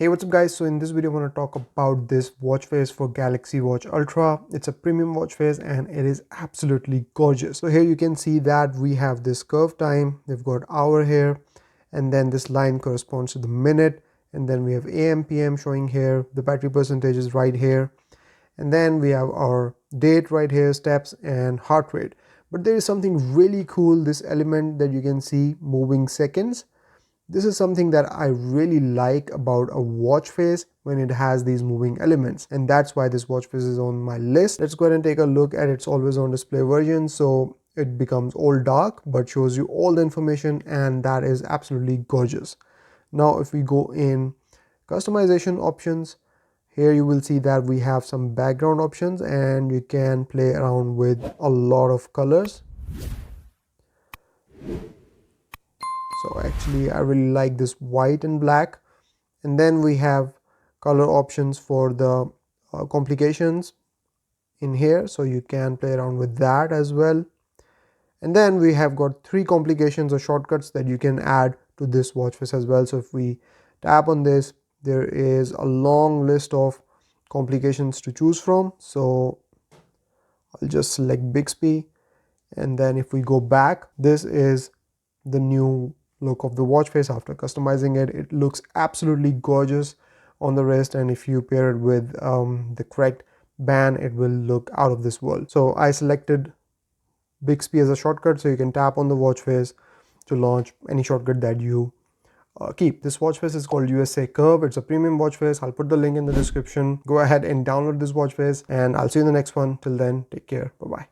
Hey, what's up guys? So in this video I want to talk about this watch face for Galaxy Watch Ultra. It's a premium watch face and it is absolutely gorgeous. So here you can see that we have this curve time, we've got hour here, and then this line corresponds to the minute, and then we have AM PM showing here, the battery percentage is right here, and then we have our date right here, steps and heart rate. But there is something really cool, this element that you can see moving seconds. This is something that I really like about a watch face when it has these moving elements, and that's why this watch face is on my list. Let's go ahead and take a look at its always on display version. So it becomes all dark but shows you all the information, and that is absolutely gorgeous. Now if we go in customization options, here you will see that we have some background options and you can play around with a lot of colors. So actually I really like this white and black. And then we have color options for the complications in here, so you can play around with that as well. And then we have got 3 complications or shortcuts that you can add to this watch face as well. So if we tap on this, there is a long list of complications to choose from. So I'll just select Bixby, and then if we go back, this is the new look of the watch face after customizing it. It looks absolutely gorgeous on the wrist, and if you pair it with the correct band, it will look out of this world. So I selected Bixby as a shortcut, so you can tap on the watch face to launch any shortcut that you keep. This watch face is called USA Curve. It's a premium watch face. I'll put the link in the description. Go ahead and download this watch face, and I'll see you in the next one. Till then, take care. Bye bye.